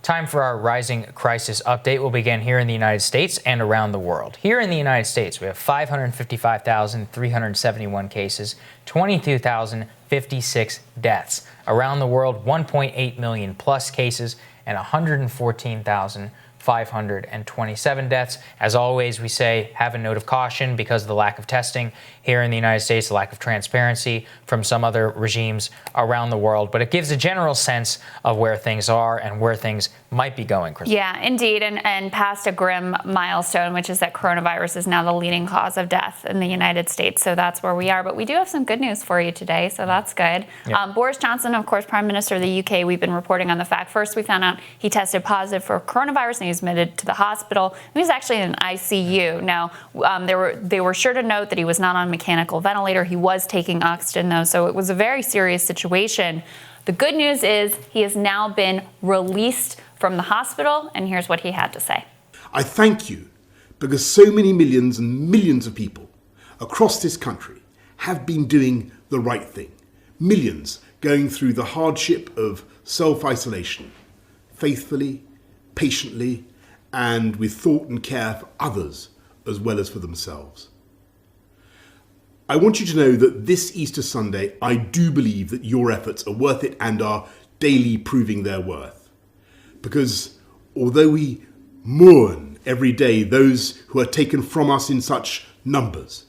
Time for our rising crisis update. We'll begin here in the United States and around the world. Here in the United States, we have 555,371 cases, 22,056 deaths. Around the world, 1.8 million plus cases and 114,527 deaths. As always, we say have a note of caution because of the lack of testing here in the United States, the lack of transparency from some other regimes around the world. But it gives a general sense of where things are and where things might be going, Krystal. Yeah, indeed. And past a grim milestone, which is that coronavirus is now the leading cause of death in the United States. So that's where we are. But we do have some good news for you today, so that's good. Yeah. Boris Johnson, of course, Prime Minister of the UK, we've been reporting on the fact. First, we found out he tested positive for coronavirus and he was admitted to the hospital. He was actually in an ICU. Now, they were sure to note that he was not on a mechanical ventilator. He was taking oxygen, though, so it was a very serious situation. The good news is he has now been released from the hospital, and here's what he had to say. I thank you because so many millions and millions of people across this country have been doing the right thing. Millions going through the hardship of self-isolation, faithfully, patiently, and with thought and care for others as well as for themselves. I want you to know that this Easter Sunday, I do believe that your efforts are worth it and are daily proving their worth. Because although we mourn every day those who are taken from us in such numbers,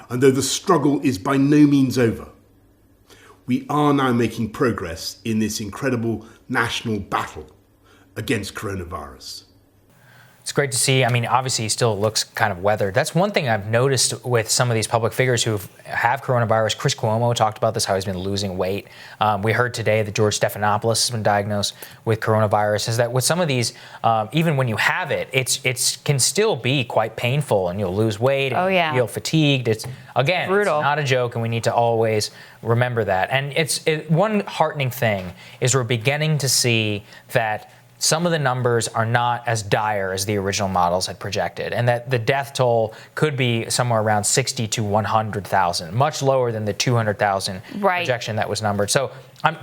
and though the struggle is by no means over, we are now making progress in this incredible national battle against coronavirus. It's great to see. I mean, obviously, he still looks kind of weathered. That's one thing I've noticed with some of these public figures who have coronavirus. Chris Cuomo talked about this, how he's been losing weight. We heard today that George Stephanopoulos has been diagnosed with coronavirus. Is that with some of these, even when you have it, it can still be quite painful, and you'll lose weight and feel fatigued. It's brutal. It's not a joke, and we need to always remember that. And one heartening thing is we're beginning to see that some of the numbers are not as dire as the original models had projected, and that the death toll could be somewhere around 60 to 100,000, much lower than the 200,000 projection that was numbered. So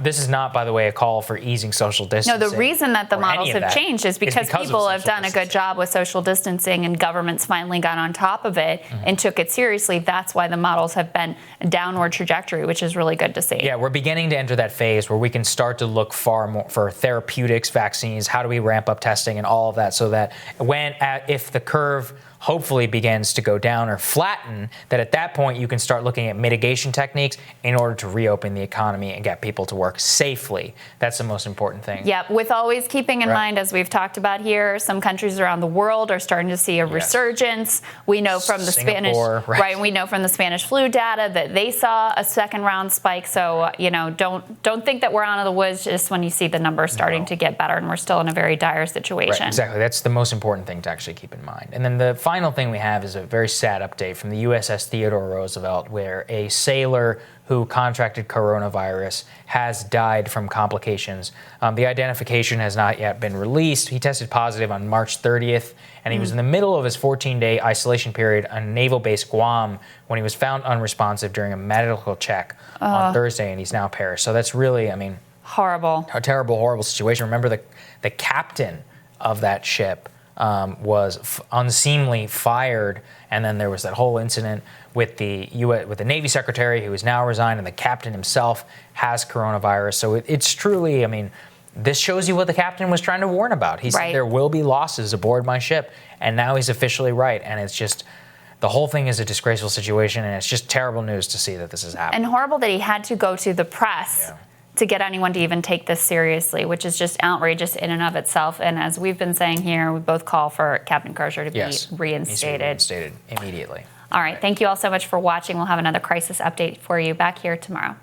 this is not, by the way, a call for easing social distancing. No, the reason that the models have changed is because people have done a good job with social distancing, and governments finally got on top of it and took it seriously. That's why the models have been a downward trajectory, which is really good to see. Yeah, we're beginning to enter that phase where we can start to look far more for therapeutics, vaccines. How do we ramp up testing and all of that, so that if the curve hopefully begins to go down or flatten, that at that point you can start looking at mitigation techniques in order to reopen the economy and get people to work safely. That's the most important thing. Yeah, with always keeping in mind, as we've talked about here, some countries around the world are starting to see a resurgence. We know from the we know from the Spanish flu data that they saw a second round spike. So, don't think that we're out of the woods just when you see the numbers starting to get better, and we're still in a very dire situation. Right, exactly. That's the most important thing to actually keep in mind. And then the final thing we have is a very sad update from the USS Theodore Roosevelt, where a sailor who contracted coronavirus has died from complications. The identification has not yet been released. He tested positive on March 30th, and he was in the middle of his 14-day isolation period on Naval Base Guam when he was found unresponsive during a medical check on Thursday, and he's now perished. So that's really, horrible. A terrible, horrible situation. Remember, the captain of that ship was unseemly fired, and then there was that whole incident with the Navy Secretary, who is now resigned, and the captain himself has coronavirus. So it's truly, this shows you what the captain was trying to warn about. He said there will be losses aboard my ship, and now he's officially right. And it's just, the whole thing is a disgraceful situation, and it's just terrible news to see that this is happening. And horrible that he had to go to the press to get anyone to even take this seriously, which is just outrageous in and of itself. And as we've been saying here, we both call for Captain Crusher to be reinstated. Reinstated immediately. All right. Thank you all so much for watching. We'll have another crisis update for you back here tomorrow.